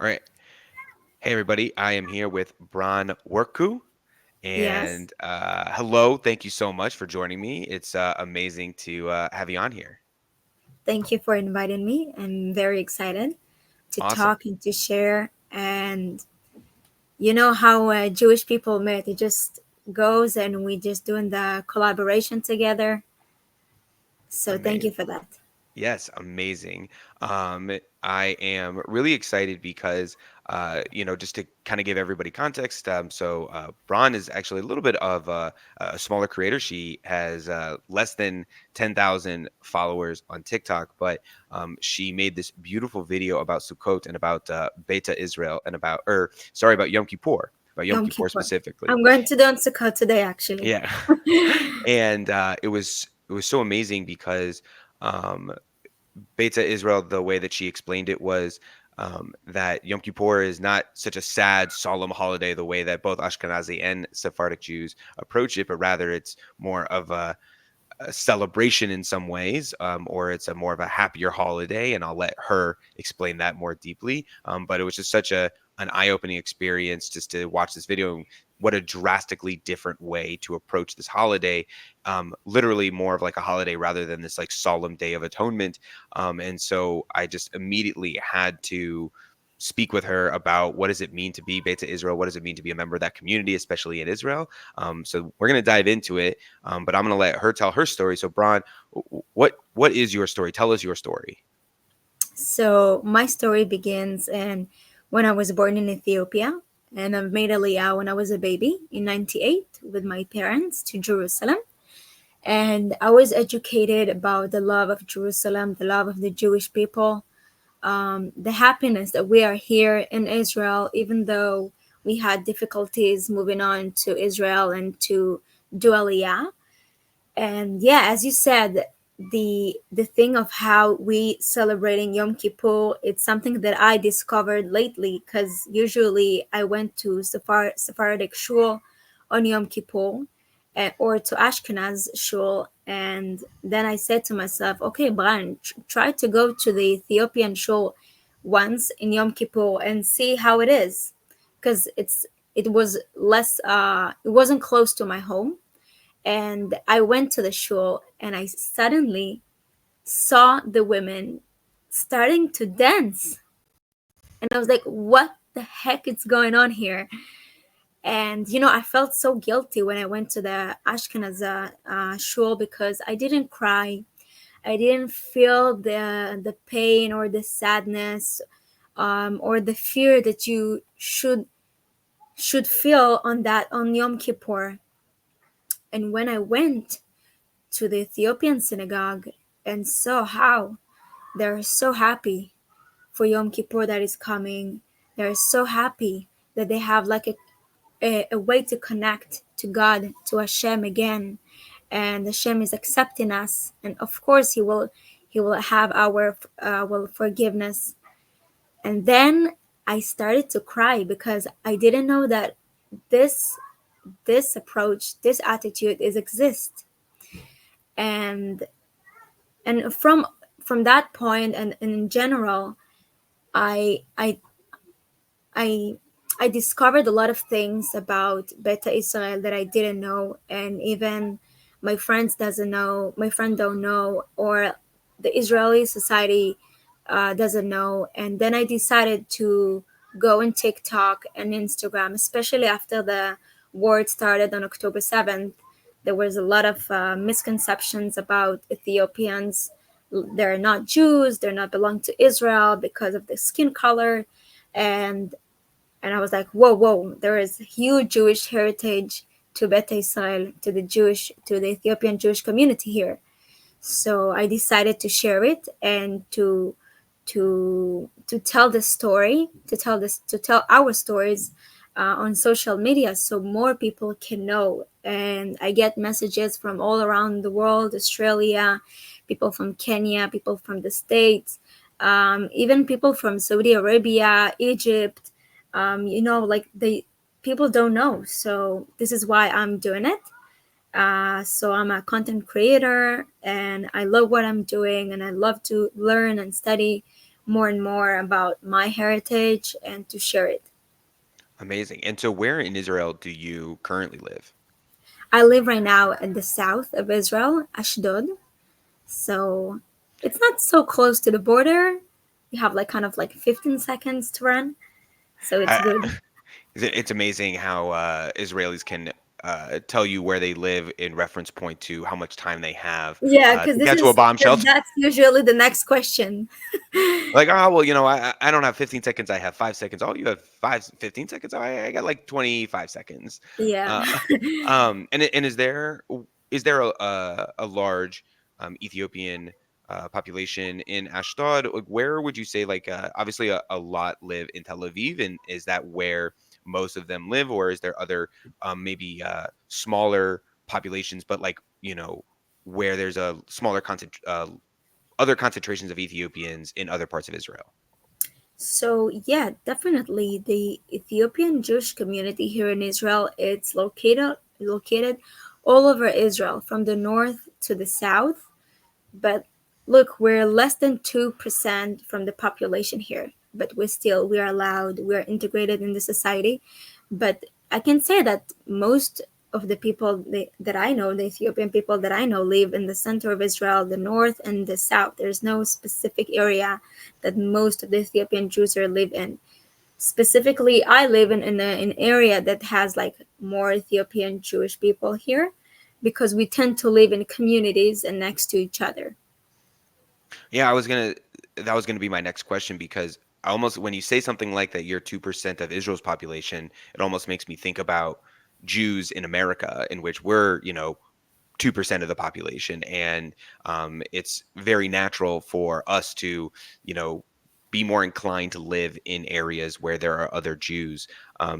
All right. Hey, everybody. I am here with Brhan Worku. Yes. And hello. Thank you so much for joining me. It's amazing to have you on here. Thank you for inviting me. I'm very excited to Awesome. talk and to share. And you know how Jewish people met? It just goes and we just doing the collaboration together. So thank you Amazing. for that. Yes, amazing. I am really excited because, just to kind of give everybody context, Braun is actually a little bit of a smaller creator. She has less than 10,000 followers on TikTok, but she made this beautiful video about Sukkot and about Beta Israel and about Yom Yom Kippur Kippur. specifically. I'm going to do Sukkot today, actually. Yeah. And it was so amazing because um, Beta Israel, the way that she explained it was that Yom Kippur is not such a sad, solemn holiday the way that both Ashkenazi and Sephardic Jews approach it, but rather it's more of a celebration in some ways, or it's a more of a happier holiday. And I'll let her explain that more deeply. But it was just such a an eye-opening experience just to watch this video. And what a drastically different way to approach this holiday. Literally more of like a holiday rather than this like solemn day of atonement. And so I just immediately had to speak with her about what does it mean to be Beta Israel? What does it mean to be a member of that community, especially in Israel? So we're going to dive into it, but I'm going to let her tell her story. So, Bron, what is your story? Tell us your story. So my story begins in when I was born in Ethiopia, and I made Aliyah when I was a baby in '98 with my parents to Jerusalem. And I was educated about the love of Jerusalem, the love of the Jewish people, the happiness that we are here in Israel, even though we had difficulties moving on to Israel and to do Aliyah. And yeah, as you said, the thing of how we celebrating Yom Kippur, it's something that I discovered lately because usually I went to Sephardic shul on Yom Kippur or to Ashkenaz shul, and then I said to myself, okay, Brian, try to go to the Ethiopian shul once in Yom Kippur and see how it is, because it was less it wasn't close to my home, and I went to the shul and I suddenly saw the women starting to dance. And I was like, what the heck is going on here? And I felt so guilty when I went to the Ashkenaz shul because I didn't cry. I didn't feel the pain or the sadness, or the fear that you should feel on Yom Kippur. And when I went to the Ethiopian synagogue and saw how they're so happy for Yom Kippur that is coming. They're so happy that they have like a way to connect to God, to Hashem again. And Hashem is accepting us. And of course, He will have our forgiveness. And then I started to cry because I didn't know that this this approach, this attitude is exist. And from that point and in general, I I I I discovered a lot of things about Beta Israel that I didn't know, and even my friend don't know, or the Israeli society doesn't know. And then I decided to go on TikTok and Instagram, especially after the war started on October 7th. There was a lot of misconceptions about Ethiopians. They're not Jews. They're not belong to Israel because of the skin color, and I was like, whoa, whoa! There is huge Jewish heritage to Beta Israel, to the Ethiopian Jewish community here. So I decided to share it and to tell the story, to tell our stories on social media, so more people can know. And I get messages from all around the world: Australia, people from Kenya, people from the States, even people from Saudi Arabia, Egypt. Like they people don't know. So this is why I'm doing it. So I'm a content creator and I love what I'm doing, and I love to learn and study more and more about my heritage and to share it. Amazing. And so where in Israel do you currently live? I live right now in the south of Israel, Ashdod. So it's not so close to the border. You have like kind of like 15 seconds to run. So it's I, good. it's amazing how Israelis can tell you where they live in reference point to how much time they have Yeah, because to this get to a is bomb because shelter. that's usually the next question. Like, oh, well, I don't have 15 seconds. I have 5 seconds. Oh, you have 15 seconds. Oh, I got like 25 seconds. Yeah. Uh, and is there a large Ethiopian population in Ashdod? Like, where would you say, like, obviously a lot live in Tel Aviv, and is that where most of them live, or is there other maybe smaller populations, but like, where there's a smaller other concentrations of Ethiopians in other parts of Israel? So yeah, definitely the Ethiopian Jewish community here in Israel, it's located all over Israel from the north to the south. But look, we're less than 2% from the population here, but we are allowed, we are integrated in the society. But I can say that most of the people that I know, the Ethiopian people that I know, live in the center of Israel, the north and the south. There's no specific area that most of the Ethiopian Jews are live in. Specifically, I live in an area that has like more Ethiopian Jewish people here because we tend to live in communities and next to each other. Yeah, that was gonna be my next question because I almost when you say something like that, you're 2% of Israel's population, it almost makes me think about Jews in America, in which we're, 2% of the population. And it's very natural for us to, you know, be more inclined to live in areas where there are other Jews,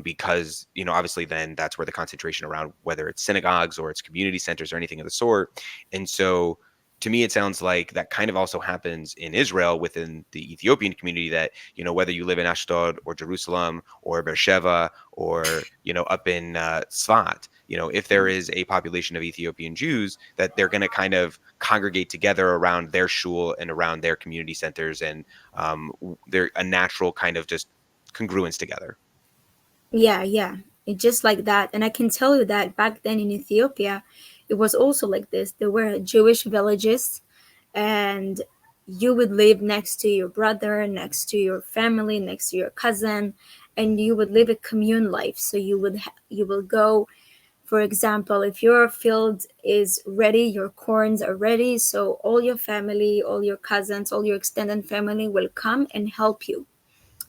because, obviously then that's where the concentration around, whether it's synagogues or it's community centers or anything of the sort. And so to me, it sounds like that kind of also happens in Israel within the Ethiopian community that, whether you live in Ashdod or Jerusalem or Beersheba or, up in Sfat, if there is a population of Ethiopian Jews, that they're going to kind of congregate together around their shul and around their community centers. And they're a natural kind of just congruence together. Yeah, yeah. It's just like that. And I can tell you that back then in Ethiopia, it was also like this. There were Jewish villages, and you would live next to your brother, next to your family, next to your cousin, and you would live a commune life. So you will go, for example, if your field is ready, your corns are ready, so all your family, all your cousins, all your extended family will come and help you.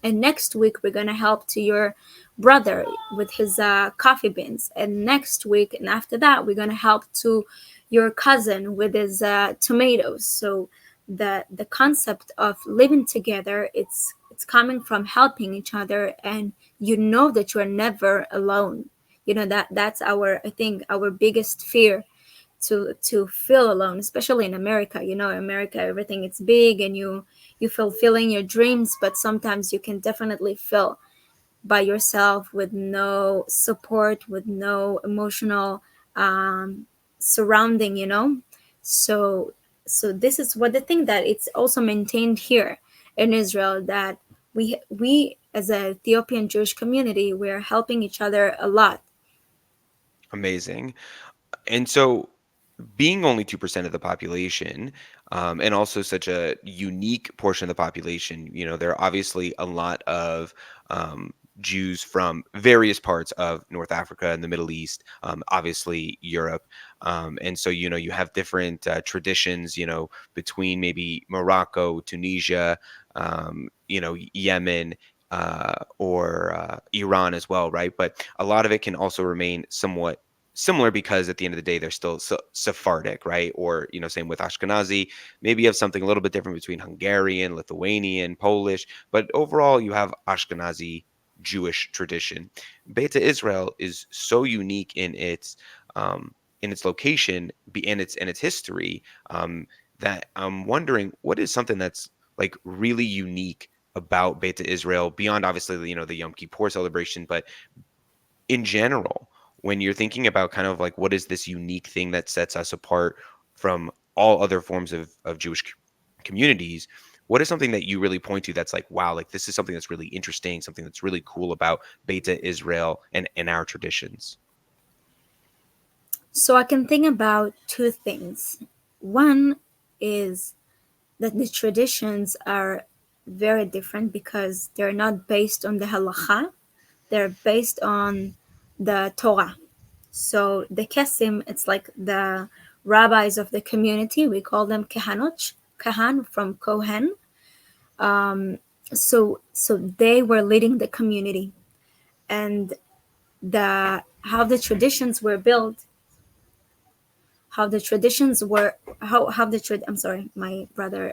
And next week we're gonna help to your brother with his coffee beans, and next week and after that we're gonna help to your cousin with his tomatoes. So the concept of living together, it's coming from helping each other, and you know that you're never alone. That's our, I think, our biggest fear, to feel alone, especially in America. America, everything it's big, and you fulfilling your dreams, but sometimes you can definitely feel by yourself with no support, with no emotional um, surrounding. So this is what the thing that it's also maintained here in Israel, that we as a Ethiopian Jewish community, we're helping each other a lot. Amazing. And so being only 2% of the population, and also such a unique portion of the population, there are obviously a lot of Jews from various parts of North Africa and the Middle East, obviously Europe. And so, you have different traditions, between maybe Morocco, Tunisia, Yemen, or Iran as well, right? But a lot of it can also remain somewhat similar because at the end of the day, they're still Sephardic, right? Or, same with Ashkenazi. Maybe you have something a little bit different between Hungarian, Lithuanian, Polish, but overall, you have Ashkenazi Jewish tradition. Beta Israel is so unique in its location and its history, that I'm wondering what is something that's like really unique about Beta Israel beyond obviously the Yom Kippur celebration, but in general, when you're thinking about kind of like what is this unique thing that sets us apart from all other forms of Jewish communities, what is something that you really point to that's like, wow, like this is something that's really interesting, something that's really cool about Beta Israel and our traditions? So I can think about two things. One is that the traditions are very different because they're not based on the halacha, they're based on the Torah. So the kesim, it's like the rabbis of the community. We call them kehanot, kahan from kohen. Um, so they were leading the community, and the how the traditions were built, how the traditions were, how the I'm sorry, my brother.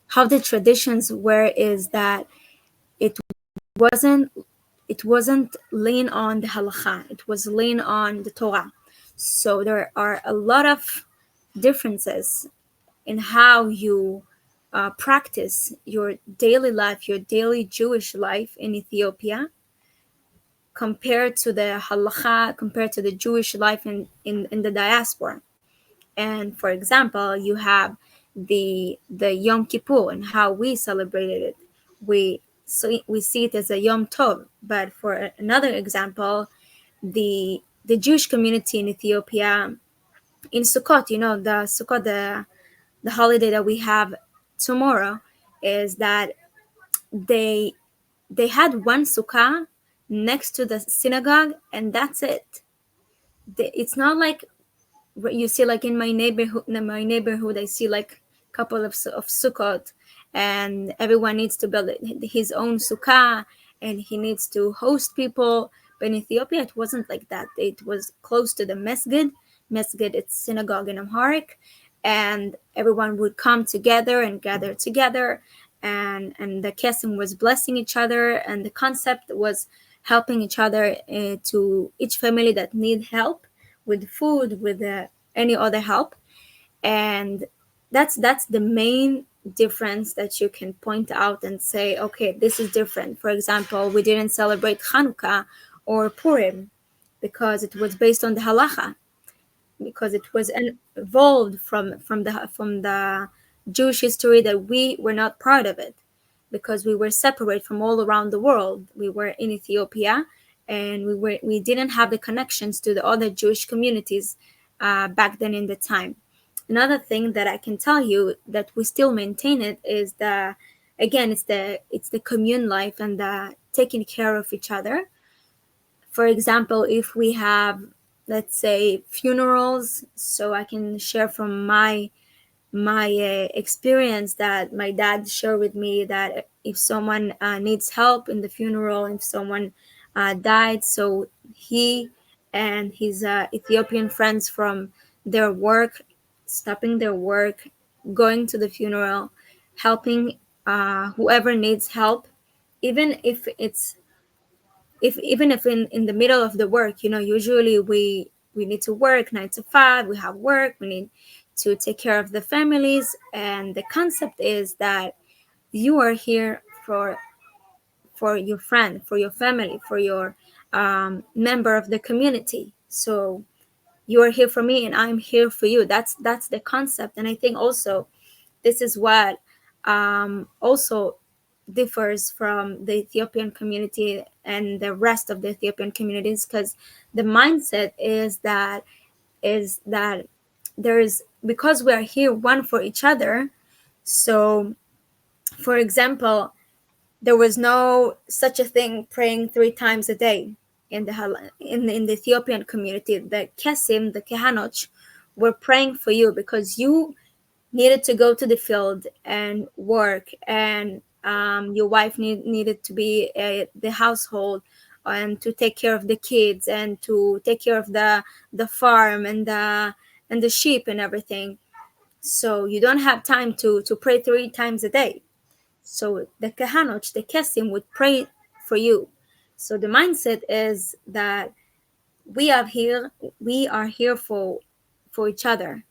How the traditions were is that it wasn't it wasn't lean on the halacha. It was lean on the Torah. So there are a lot of differences in how you practice your daily life, your daily Jewish life in Ethiopia, compared to the halacha, compared to the Jewish life in the diaspora. And for example, you have the Yom Kippur and how we celebrated it. We see it as a Yom Tov. But for another example, the Jewish community in Ethiopia in Sukkot, the Sukkot, the holiday that we have tomorrow, is that they they had one sukkah next to the synagogue, and that's it. It's not like you see, like in my neighborhood I see like a couple of sukkot, and everyone needs to build his own sukkah, and he needs to host people. But in Ethiopia it wasn't like that. It was close to the masjid. It's synagogue in Amharic, and everyone would come together and gather together, and the kesim was blessing each other, and the concept was helping each other, to each family that need help with food, with any other help. And that's the main difference that you can point out and say, okay, this is different. For example, we didn't celebrate Hanukkah or Purim because it was based on the halacha, because it was evolved from the Jewish history that we were not part of it, because we were separate from all around the world. We were in Ethiopia, and we didn't have the connections to the other Jewish communities back then in the time. Another thing that I can tell you that we still maintain it is the again it's the commune life and the taking care of each other. For example, if we have, let's say, funerals, so I can share from my experience that my dad shared with me, that if someone needs help in the funeral, if someone died, so he and his Ethiopian friends from their work, stopping their work, going to the funeral, helping whoever needs help, even if it's if even if in the middle of the work, usually we need to work 9 to 5, we have work, we need to take care of the families, and the concept is that you are here for your friend, for your family, for your member of the community. So you are here for me and I'm here for you. That's the concept. And I think also this is what also differs from the Ethiopian community and the rest of the Ethiopian communities, because the mindset is that there's, because we are here one for each other. So for example, there was no such a thing praying 3 times a day in the Ethiopian community. The kesim, the kehanoch, were praying for you because you needed to go to the field and work, and your wife needed to be the household and to take care of the kids and to take care of the farm and the sheep and everything. So you don't have time to pray 3 times a day. So the kahanoch, the kesim, would pray for you. So the mindset is that we are here we are here for each other.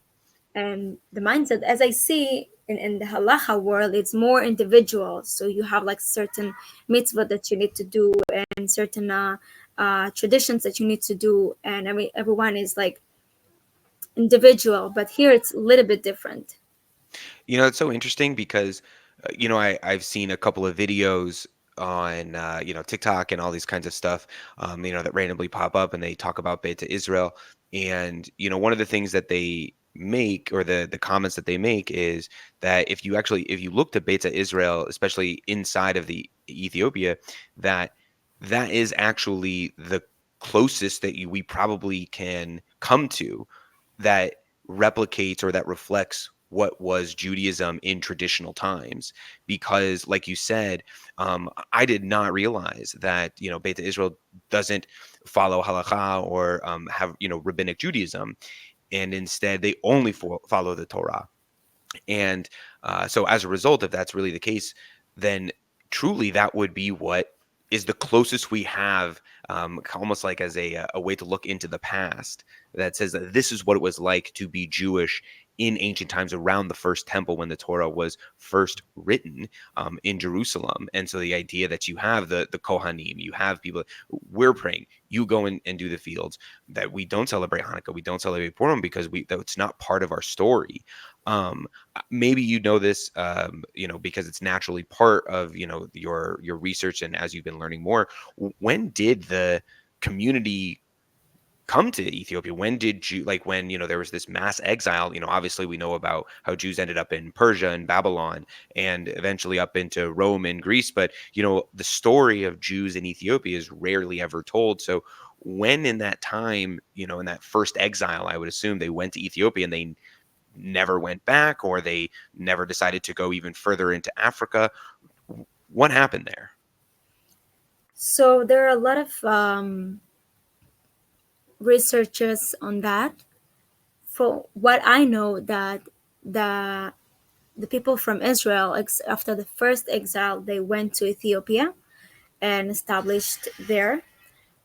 And the mindset, as I see in the halacha world, it's more individual. So you have like certain mitzvah that you need to do, and certain traditions that you need to do, and everyone is like individual. But here it's a little bit different. You know, it's so interesting because I've seen a couple of videos on TikTok and all these kinds of stuff, that randomly pop up and they talk about Beta Israel. And one of the things that they make, or the comments that they make, is that if you look to Beta Israel, especially inside of the Ethiopia, that that is actually the closest that we probably can come to that replicates or that reflects what was Judaism in traditional times. Because, like you said, I did not realize that Beta Israel doesn't follow halakha or have rabbinic Judaism, and instead they only follow the Torah. And so, as a result, if that's really the case, then truly that would be what is the closest we have, almost like as a way to look into the past, that says that this is what it was like to be Jewish in ancient times around the first temple when the Torah was first written in Jerusalem. And so the idea that you have the Kohanim, you have people, we're praying, you go and do the fields, that we don't celebrate Hanukkah, we don't celebrate Purim because that's not part of our story. Um, Maybe this, because it's naturally part of your research, and as you've been learning more, when did the community come to Ethiopia? When did you, like, when there was this mass exile? Obviously we know about how Jews ended up in Persia and Babylon and eventually up into Rome and Greece, but the story of Jews in Ethiopia is rarely ever told. So when in that time, in that first exile, I would assume they went to Ethiopia and they never went back, or they never decided to go even further into Africa. What happened there? So there are a lot of researchers on that. For what I know, that the the people from Israel, after the first exile, they went to Ethiopia and established there.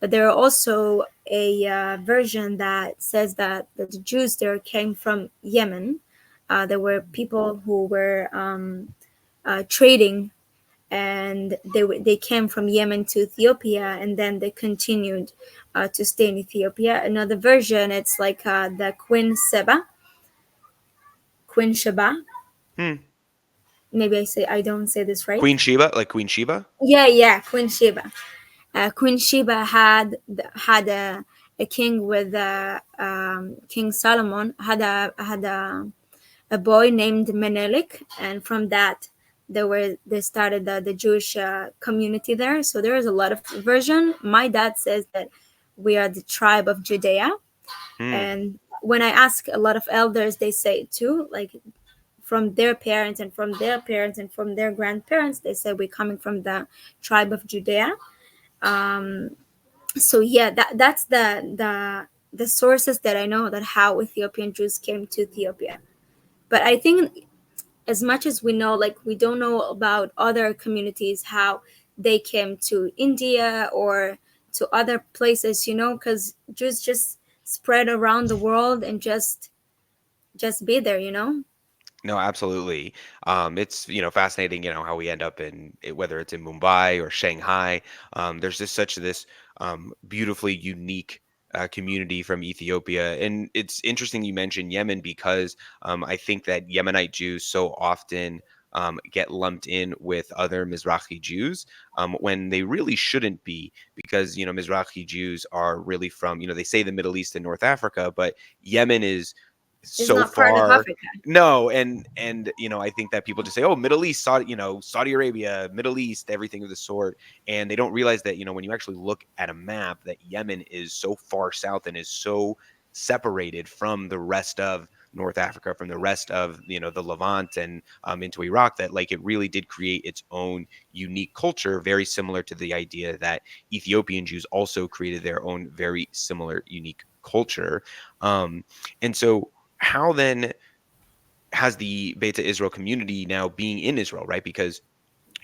But there are also a version that says that the Jews there came from Yemen. There were people who were trading, and they came from Yemen to Ethiopia, and then they continued to stay in Ethiopia. Another version, it's like the Queen Sheba. Hmm. Maybe I don't say this right. Queen Sheba, like Queen Sheba. Yeah, Queen Sheba. Queen Sheba had a king with King Solomon had a boy named Menelik, and from that they started the Jewish community there. So there is a lot of version. My dad says that we are the tribe of Judea, Hmm. and when I ask a lot of elders, they say it too, like from their parents and from their parents and from their grandparents, they say we're coming from the tribe of Judea. Um, so yeah, that's the sources that I know, that how Ethiopian Jews came to Ethiopia. But I think, as much as we know, like, we don't know about other communities, how they came to India or to other places, because Jews just spread around the world and just be there, No, absolutely. It's fascinating, how we end up whether it's in Mumbai or Shanghai. There's just such this beautifully unique community from Ethiopia, and it's interesting you mentioned Yemen because I think that Yemenite Jews so often get lumped in with other Mizrahi Jews when they really shouldn't be, because Mizrahi Jews are really from they say the Middle East and North Africa, but Yemen is It's so not part of far. Africa. No, and I think that people just say, oh, Middle East, Saudi Arabia, Middle East, everything of the sort, and they don't realize that when you actually look at a map, that Yemen is so far south and is so separated from the rest of North Africa, from the rest of the Levant and into Iraq, that like it really did create its own unique culture, very similar to the idea that Ethiopian Jews also created their own very similar unique culture. And so how then has the Beta Israel community now being in Israel, right? Because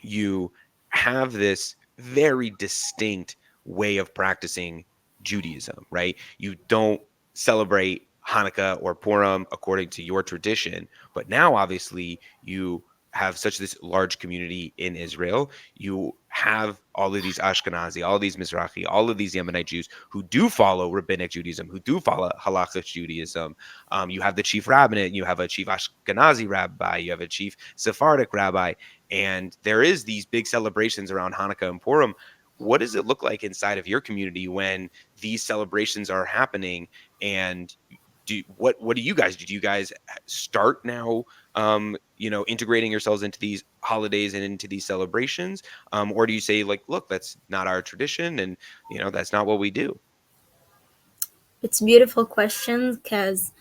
you have this very distinct way of practicing Judaism, right? You don't celebrate Hanukkah or Purim according to your tradition, but now obviously you have such this large community in Israel. You have all of these Ashkenazi, all of these Mizrahi, all of these Yemenite Jews who do follow rabbinic Judaism, who do follow halakhic Judaism. You have the chief rabbinate, you have a chief Ashkenazi rabbi, you have a chief Sephardic rabbi, And there is these big celebrations around Hanukkah and Purim. What does it look like inside of your community when these celebrations are happening? And what do you guys do? Do you guys start now, integrating yourselves into these holidays and into these celebrations, or do you say like, look, that's not our tradition, and that's not what we do? It's a beautiful question because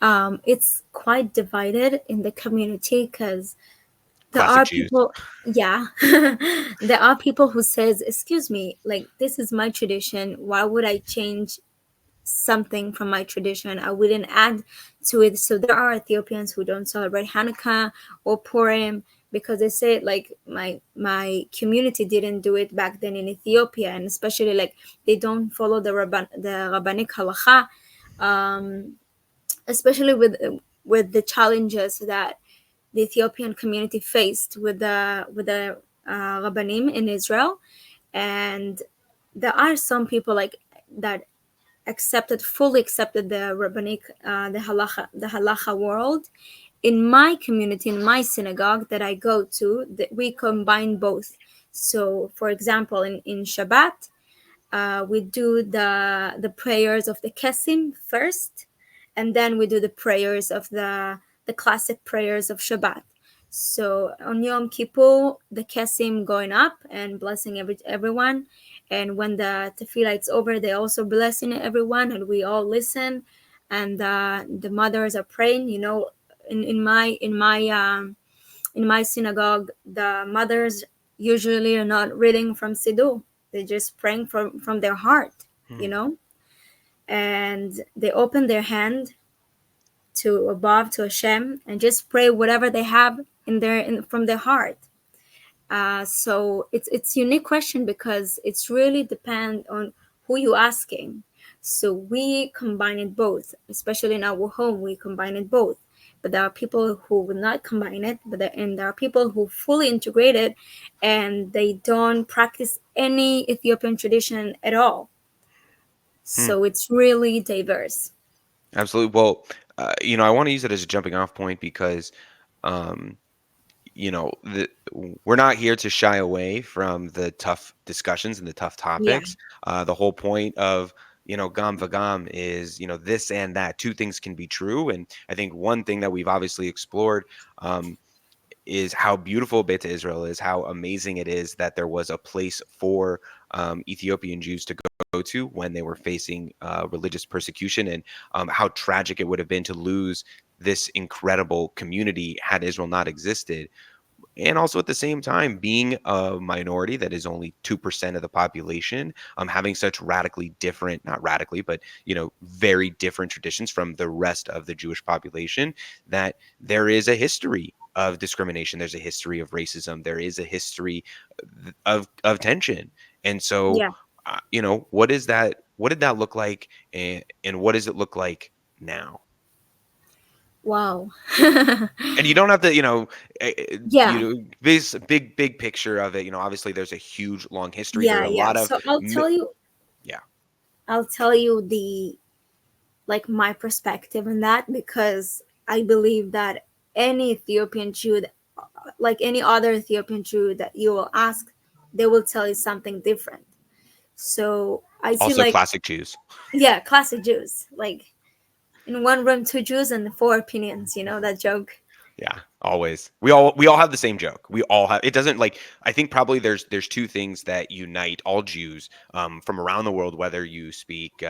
it's quite divided in the community because there Classic are Jews. people, yeah, there are people who says, excuse me, like this is my tradition. Why would I change something from my tradition? I wouldn't add to it. So there are Ethiopians who don't celebrate Hanukkah or Purim because they say like my community didn't do it back then in Ethiopia, and especially like they don't follow the rabbinic halacha, um, especially with the challenges that the Ethiopian community faced with the rabbanim in Israel. And there are some people like that fully accepted the rabbinic, the halacha world. In my community, in my synagogue that I go to, that we combine both. So for example, in Shabbat, we do the prayers of the Kesim first, and then we do the prayers of the classic prayers of Shabbat. So on Yom Kippur, the Kesim going up and blessing everyone, and when the tefillah is over, they also blessing everyone, and we all listen, and the mothers are praying. In my synagogue, the mothers usually are not reading from Siddur. They're just praying from their heart, you Hmm. know, and they open their hand to above to Hashem and just pray whatever they have from their heart. So it's unique question because it's really depend on who you asking. So we combine it both, especially in our home. We combine it both. But there are people who will not combine it, and there are people who fully integrate it, and they don't practice any Ethiopian tradition at all. Hmm. So it's really diverse. Absolutely. Well, I want to use it as a jumping off point because, um, we're not here to shy away from the tough discussions and the tough Yeah, topics. The whole point of, gam vagam is, this and that. Two things can be true. And I think one thing that we've obviously explored, is how beautiful Beta Israel is, how amazing it is that there was a place for Ethiopian Jews to go to when they were facing religious persecution, and how tragic it would have been to lose this incredible community had Israel not existed. And also at the same time, being a minority that is only 2% of the population, having such radically different, not radically, but very different traditions from the rest of the Jewish population, that there is a history of discrimination, there's a history of racism, there is a history of tension. And so, yeah. what did that look like, and what does it look like now? Wow. And you don't have to, Yeah, this big picture of it. Obviously there's a huge long history. There are yeah, a yeah. lot of, So I'll mi- tell you. yeah, I'll tell you the like my perspective on that because I believe that any Ethiopian Jew, like any other Ethiopian Jew that you will ask, they will tell you something different. So I see also like, classic Jews. yeah, classic Jews, like in one room, two Jews and four opinions. You know that joke. Yeah, always. We all have the same joke. We all have. It doesn't like. I think probably there's two things that unite all Jews, from around the world, whether you speak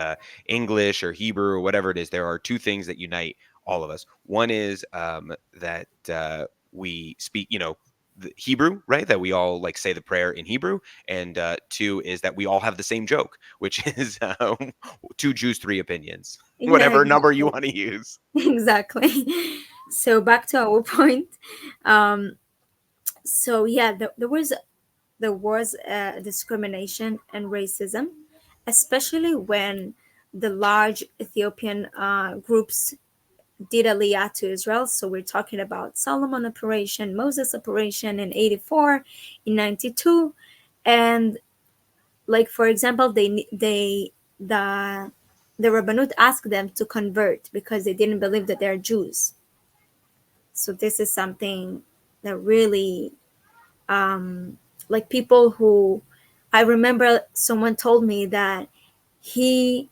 English or Hebrew or whatever it is. There are two things that unite all of us. One is that we speak, the Hebrew, right? That we all like say the prayer in Hebrew, and two is that we all have the same joke, which is two Jews, three opinions, Yeah, whatever number you exactly, want to use. exactly. So back to our point. Um, so yeah, there was discrimination and racism, especially when the large Ethiopian groups did aliyah to Israel. So we're talking about Solomon Operation, Moses Operation in 84, in 92. And like, for example, the Rabbanut asked them to convert because they didn't believe that they're Jews. So this is something that really like people who, I remember someone told me that he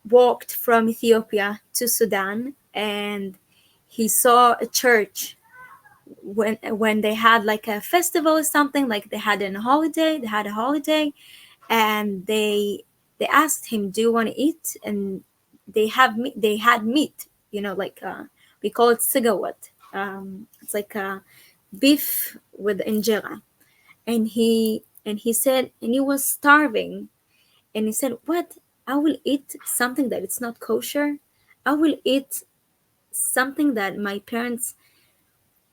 walked from Ethiopia to Sudan, and he saw a church when they had like a festival or something, like they had a holiday, and they asked him, "Do you want to eat?" And they had meat, like we call it sigawat. It's like beef with injera, and he said, and he was starving, and he said, "What? I will eat something that it's not kosher. I will eat something that my parents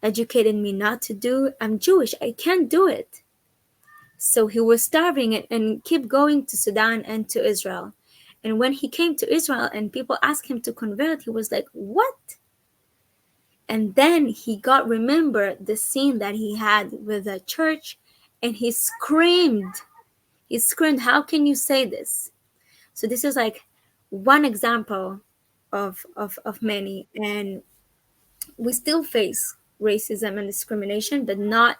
educated me not to do. I'm Jewish. I can't do it." So he was starving, and kept going to Sudan and to Israel. And when he came to Israel and people asked him to convert, he was like, "What?" And then he got remember the scene that he had with the church, and he screamed. He screamed, "How can you say this?" So this is like one example of many. And we still face racism and discrimination, but not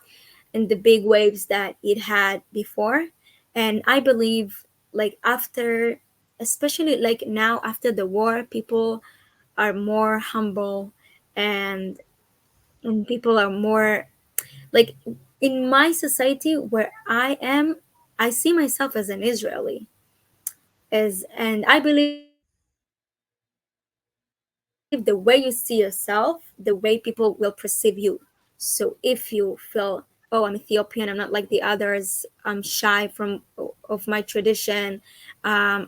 in the big waves that it had before. And I believe, like after, especially like now after the war, people are more humble, and people are more like, in my society where I am, I see myself as an Israeli, as and I believe the way you see yourself, the way people will perceive you. So if you feel, "Oh, I'm Ethiopian, I'm not like the others, I'm shy of my tradition, I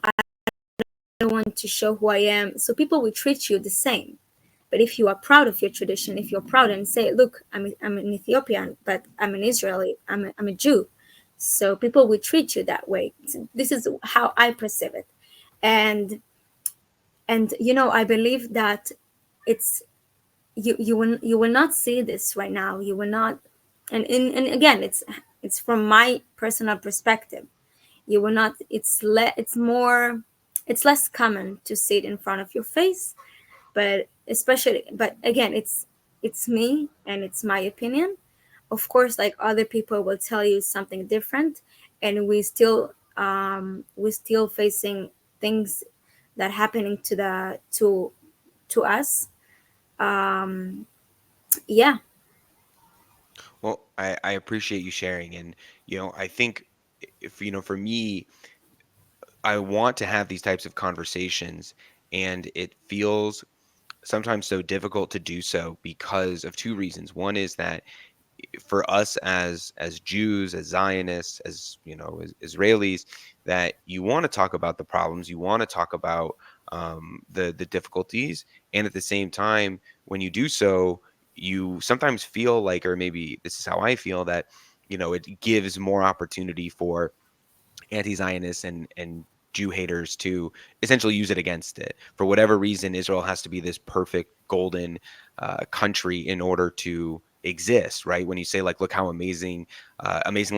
don't want to show who I am," so people will treat you the same. But if you are proud of your tradition, if you're proud and say, "Look, I'm an Ethiopian, but I'm an Israeli, I'm a Jew," so people will treat you that way. This is how I perceive it. And I believe that it's, you will not see this right now. You will not. And again, it's from my personal perspective. You will not. It's less common to see it in front of your face. But again, it's me and it's my opinion. Of course, like other people will tell you something different, and we still facing things that happening to us. um yeah. Well, I appreciate you sharing. And, I think if, for me, I want to have these types of conversations, and it feels sometimes so difficult to do so because of two reasons. One is that for us as Jews, as Zionists, as as Israelis, that you want to talk about the problems, you want to talk about the difficulties, and at the same time, when you do so, you sometimes feel like, or maybe this is how I feel, that it gives more opportunity for anti-Zionists and Jew haters to essentially use it against it. For whatever reason, Israel has to be this perfect golden country in order to exist, right? When you say, like, look how amazingly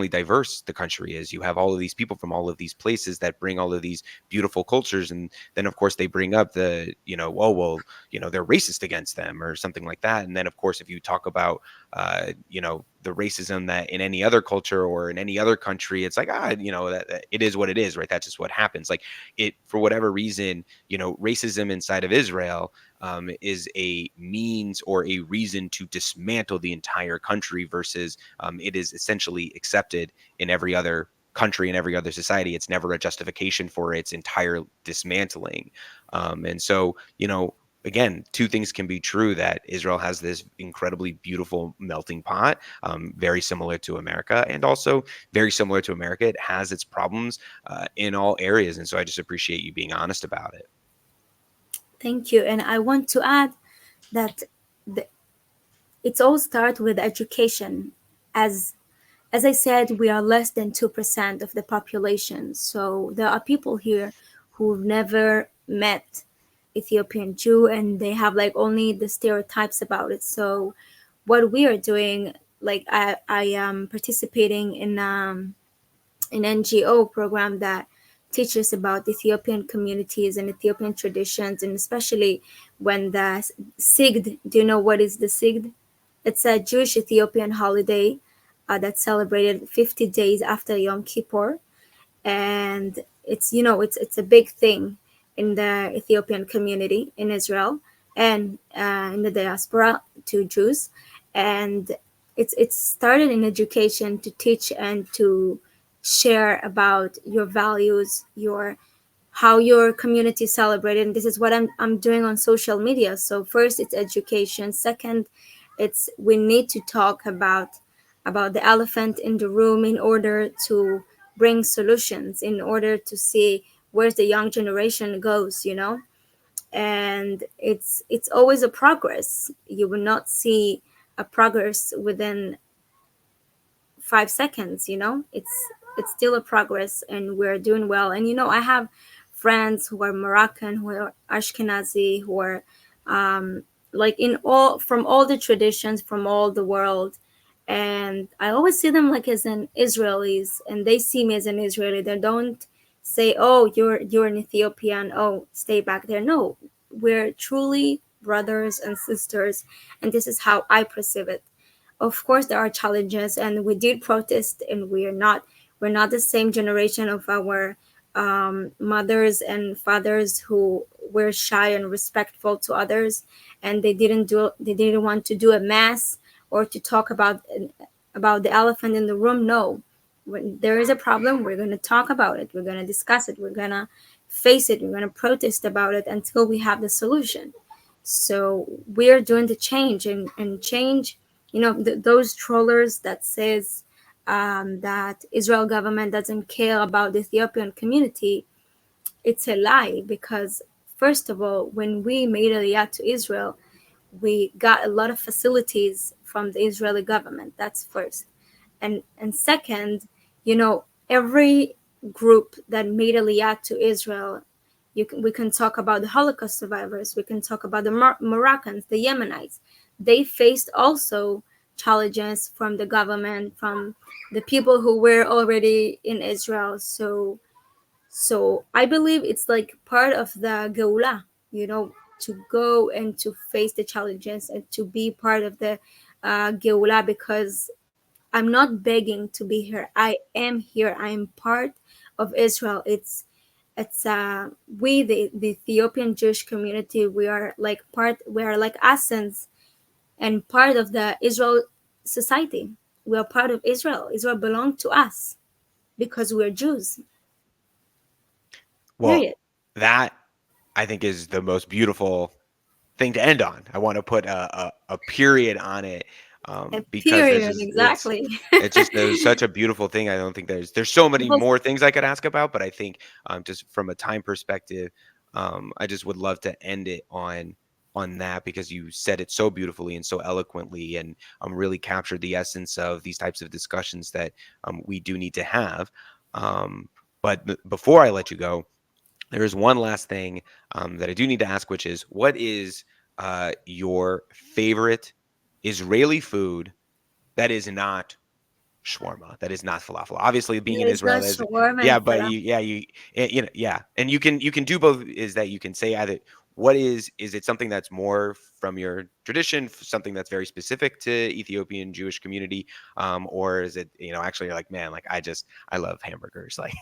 diverse the country is. You have all of these people from all of these places that bring all of these beautiful cultures, and then of course they bring up the, oh well, they're racist against them or something like that. And then of course if you talk about the racism that in any other culture or in any other country, it's like, that it is what it is, right? That's just what happens. Like, it, for whatever reason, racism inside of Israel is a means or a reason to dismantle the entire country, versus it is essentially accepted in every other country and every other society. It's never a justification for its entire dismantling. And so, again, two things can be true: that Israel has this incredibly beautiful melting pot, very similar to America, and also very similar to America, it has its problems in all areas. And so I just appreciate you being honest about it. Thank you. And I want to add that the, it's all start with education. As I said, we are less than 2% of the population. So there are people here who've never met Ethiopian Jew, and they have like only the stereotypes about it. So what we are doing, like I am participating in an NGO program that teaches about Ethiopian communities and Ethiopian traditions, and especially when Sigd, do you know what is the Sigd? It's a Jewish Ethiopian holiday. that celebrated 50 days after Yom Kippur, and it's a big thing in the Ethiopian community in Israel and in the diaspora to Jews, and it's started in education to teach and to share about your values, your how your community celebrated. And this is what I'm doing on social media. So first it's education, second it's we need to talk about the elephant in the room in order to bring solutions, in order to see where the young generation goes, and it's always a progress. You will not see a progress within 5 seconds. It's still a progress, and we're doing well. And I have friends who are Moroccan, who are Ashkenazi, who are like in all from all the traditions from all the world, and I always see them like as an Israelis, and they see me as an Israeli. They don't say, "Oh, you're an Ethiopian. Oh, stay back there." No, we're truly brothers and sisters, and this is how I perceive it. Of course there are challenges, and we did protest, and we're not the same generation of our mothers and fathers who were shy and respectful to others, and they didn't want to do a mass or to talk about the elephant in the room. No, when there is a problem, we're going to talk about it, we're going to discuss it, we're going to face it, we're going to protest about it until we have the solution. So we're doing the change, and change, those trollers that says that Israel government doesn't care about the Ethiopian community, it's a lie. Because first of all, when we made Aliyah to Israel, we got a lot of facilities from the Israeli government. That's first. And second, every group that made Aliyah to Israel, we can talk about the Holocaust survivors, we can talk about the Moroccans, the Yemenites. They faced also challenges from the government, from the people who were already in Israel. So I believe it's like part of the Geulah, to go and to face the challenges and to be part of the Geulah, because I'm not begging to be here. I am here. I am part of Israel. It's we, the Ethiopian Jewish community, we are like essence and part of the Israel society. We are part of Israel. Israel belongs to us because we're Jews. Well, Period. that I think is the most beautiful thing to end on. I want to put a period on it, A because this period, is exactly. it's just there's such a beautiful thing. I don't think there's so many Well, more things I could ask about, but I think just from a time perspective, I just would love to end it on that, because you said it so beautifully and so eloquently, and really captured the essence of these types of discussions that we do need to have. Um, but before I let you go, there is one last thing that I do need to ask, which is, what is your favorite Israeli food that is not shawarma, that is not falafel? Obviously, being in there is no Israel, is shawarma yeah, and but falafel. yeah, and you can do both. Is that you can say either, what is it something that's more from your tradition, something that's very specific to Ethiopian Jewish community, or is it, actually you're like, man, like I love hamburgers, like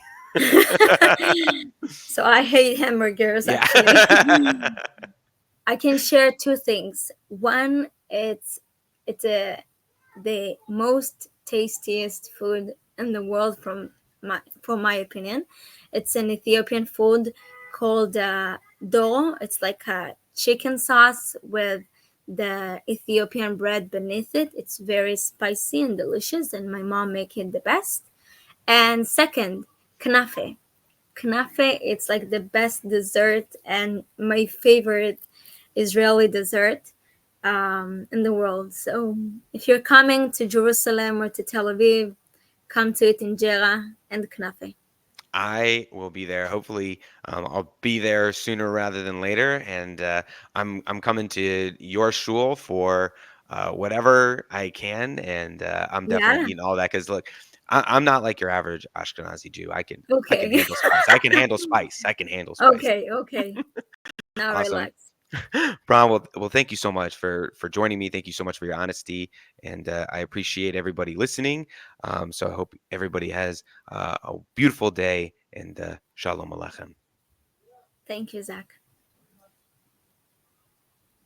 So I hate hamburgers yeah. actually. I can share two things. One, it's the most tastiest food in the world from my opinion. It's an Ethiopian food called dough. It's like a chicken sauce with the Ethiopian bread beneath it. It's very spicy and delicious, and my mom make it the best. And second, knafe. Knafe, it's like the best dessert and my favorite Israeli dessert in the world. So if you're coming to Jerusalem or to Tel Aviv, come to it injera and knafe. I will be there. Hopefully, I'll be there sooner rather than later, and I'm coming to your shul for whatever I can, and I'm definitely Yeah. eating all that. Because look, I'm not like your average Ashkenazi Jew. I can Okay. handle spice. I can handle spice. I can handle spice. Okay. Okay. Now Awesome. relax. Brian, well, thank you so much for joining me. Thank you so much for your honesty, and I appreciate everybody listening. So I hope everybody has a beautiful day, and Shalom Aleichem. Thank you, Zach.